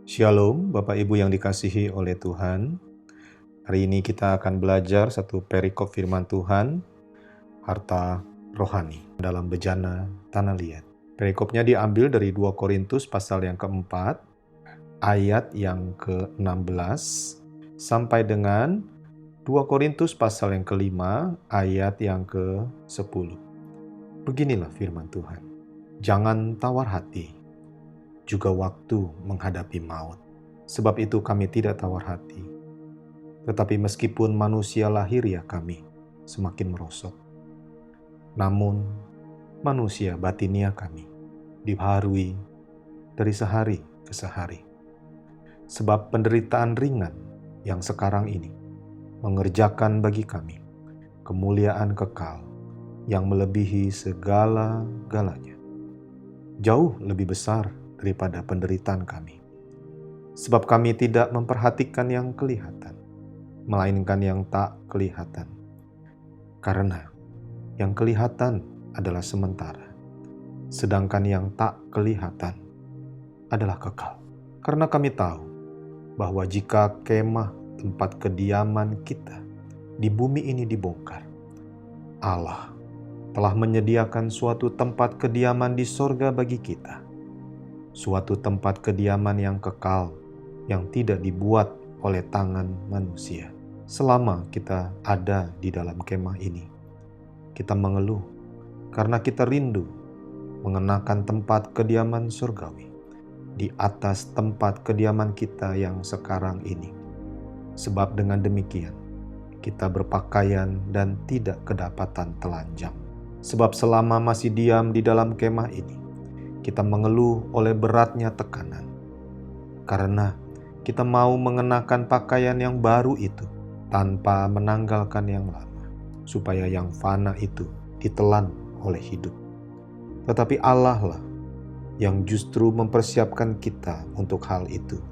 Shalom, Bapak Ibu yang dikasihi oleh Tuhan. Hari ini kita akan belajar satu perikop firman Tuhan, harta rohani dalam bejana tanah liat. Perikopnya diambil dari 2 Korintus pasal yang keempat, ayat yang ke-16, sampai dengan 2 Korintus pasal yang kelima, ayat yang ke-10. Beginilah firman Tuhan. Jangan tawar hati, juga waktu menghadapi maut. Sebab itu kami tidak tawar hati. Tetapi meskipun manusia lahiriah kami semakin merosot, namun manusia batiniah kami dibaharui dari sehari ke sehari. Sebab penderitaan ringan yang sekarang ini mengerjakan bagi kami kemuliaan kekal yang melebihi segala-galanya. Jauh lebih besar daripada penderitaan kami. Sebab kami tidak memperhatikan yang kelihatan, melainkan yang tak kelihatan. Karena yang kelihatan adalah sementara, sedangkan yang tak kelihatan adalah kekal. Karena kami tahu bahwa jika kemah tempat kediaman kita di bumi ini dibongkar, Allah telah menyediakan suatu tempat kediaman di sorga bagi kita, suatu tempat kediaman yang kekal, yang tidak dibuat oleh tangan manusia. Selama kita ada di dalam kemah ini, kita mengeluh karena kita rindu mengenakan tempat kediaman surgawi di atas tempat kediaman kita yang sekarang ini. Sebab dengan demikian, kita berpakaian dan tidak kedapatan telanjang. Sebab selama masih diam di dalam kemah ini, kita mengeluh oleh beratnya tekanan. Karena kita mau mengenakan pakaian yang baru itu tanpa menanggalkan yang lama, supaya yang fana itu ditelan oleh hidup. Tetapi Allah lah yang justru mempersiapkan kita untuk hal itu,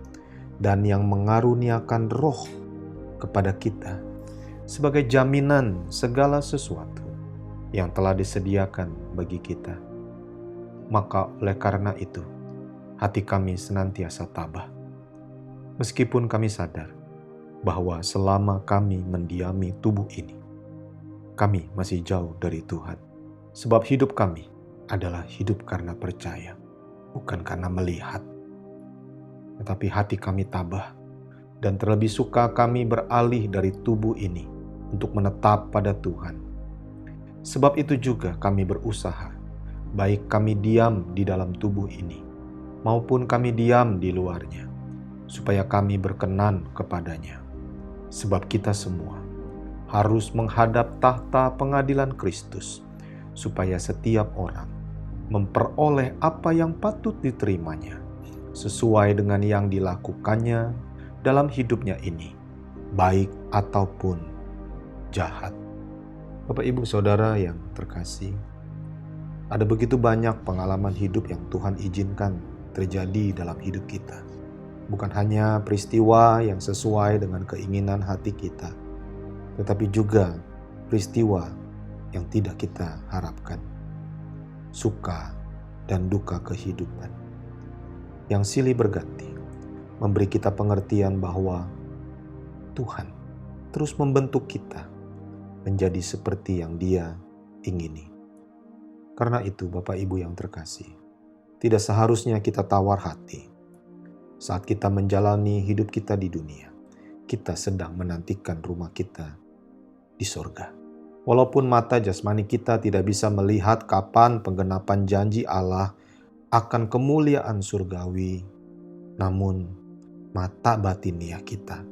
dan yang mengaruniakan roh kepada kita sebagai jaminan segala sesuatu yang telah disediakan bagi kita. Maka oleh karena itu, hati kami senantiasa tabah. Meskipun kami sadar bahwa selama kami mendiami tubuh ini, kami masih jauh dari Tuhan. Sebab hidup kami adalah hidup karena percaya, bukan karena melihat. Tetapi hati kami tabah, dan terlebih suka kami beralih dari tubuh ini untuk menetap pada Tuhan. Sebab itu juga kami berusaha, baik kami diam di dalam tubuh ini, maupun kami diam di luarnya, supaya kami berkenan kepadanya. Sebab kita semua harus menghadap tahta pengadilan Kristus, supaya setiap orang memperoleh apa yang patut diterimanya, sesuai dengan yang dilakukannya dalam hidupnya ini, baik ataupun jahat. Bapak, Ibu, Saudara yang terkasih, ada begitu banyak pengalaman hidup yang Tuhan izinkan terjadi dalam hidup kita. Bukan hanya peristiwa yang sesuai dengan keinginan hati kita, tetapi juga peristiwa yang tidak kita harapkan. Suka dan duka kehidupan yang silih berganti memberi kita pengertian bahwa Tuhan terus membentuk kita menjadi seperti yang Dia ingini. Karena itu, Bapak Ibu yang terkasih, tidak seharusnya kita tawar hati. Saat kita menjalani hidup kita di dunia, kita sedang menantikan rumah kita di sorga. Walaupun mata jasmani kita tidak bisa melihat kapan penggenapan janji Allah akan kemuliaan surgawi, namun mata batiniah kita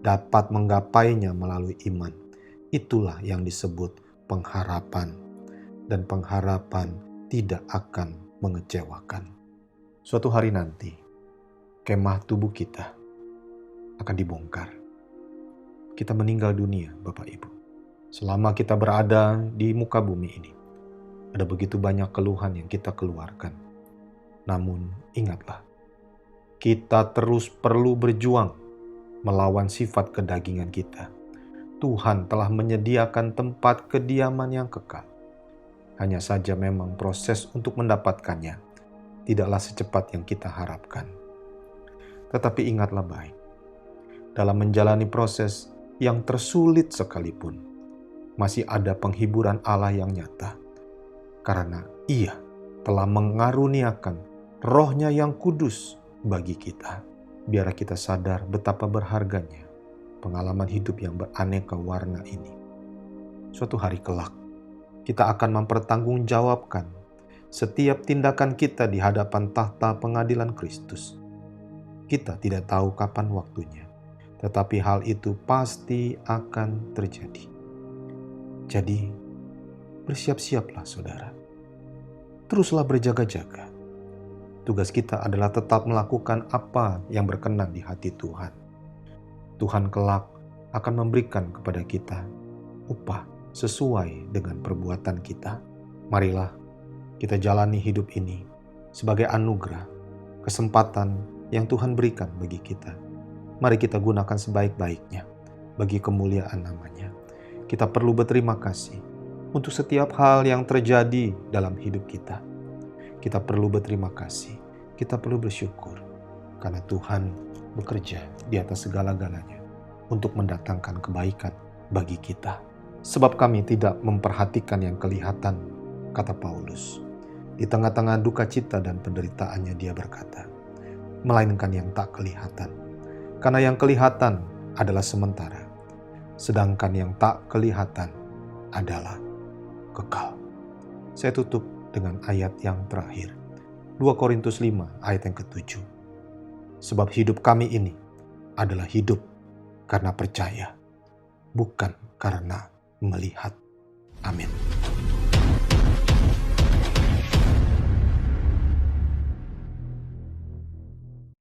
dapat menggapainya melalui iman. Itulah yang disebut pengharapan, dan pengharapan tidak akan mengecewakan. Suatu hari nanti, kemah tubuh kita akan dibongkar. Kita meninggal dunia, Bapak Ibu. Selama kita berada di muka bumi ini, ada begitu banyak keluhan yang kita keluarkan. Namun ingatlah, kita terus perlu berjuang melawan sifat kedagingan kita. Tuhan telah menyediakan tempat kediaman yang kekal. Hanya saja memang proses untuk mendapatkannya tidaklah secepat yang kita harapkan. Tetapi ingatlah baik, dalam menjalani proses yang tersulit sekalipun, masih ada penghiburan Allah yang nyata. Karena Ia telah mengaruniakan Roh-Nya yang kudus bagi kita. Biar kita sadar betapa berharganya pengalaman hidup yang beraneka warna ini. Suatu hari kelak, kita akan mempertanggungjawabkan setiap tindakan kita di hadapan tahta pengadilan Kristus. Kita tidak tahu kapan waktunya, tetapi hal itu pasti akan terjadi. Jadi, bersiap-siaplah saudara. Teruslah berjaga-jaga. Tugas kita adalah tetap melakukan apa yang berkenan di hati Tuhan. Tuhan kelak akan memberikan kepada kita upah sesuai dengan perbuatan kita. Marilah kita jalani hidup ini sebagai anugerah, kesempatan yang Tuhan berikan bagi kita. Mari kita gunakan sebaik-baiknya bagi kemuliaan namanya. Kita perlu berterima kasih untuk setiap hal yang terjadi dalam hidup kita. Kita perlu berterima kasih, kita perlu bersyukur karena Tuhan bekerja di atas segala-galanya untuk mendatangkan kebaikan bagi kita. Sebab kami tidak memperhatikan yang kelihatan, kata Paulus. Di tengah-tengah duka cita dan penderitaannya dia berkata, melainkan yang tak kelihatan. Karena yang kelihatan adalah sementara, sedangkan yang tak kelihatan adalah kekal. Saya tutup dengan ayat yang terakhir, 2 Korintus 5 ayat yang ke-7. Sebab hidup kami ini adalah hidup karena percaya, bukan karena melihat. Amin.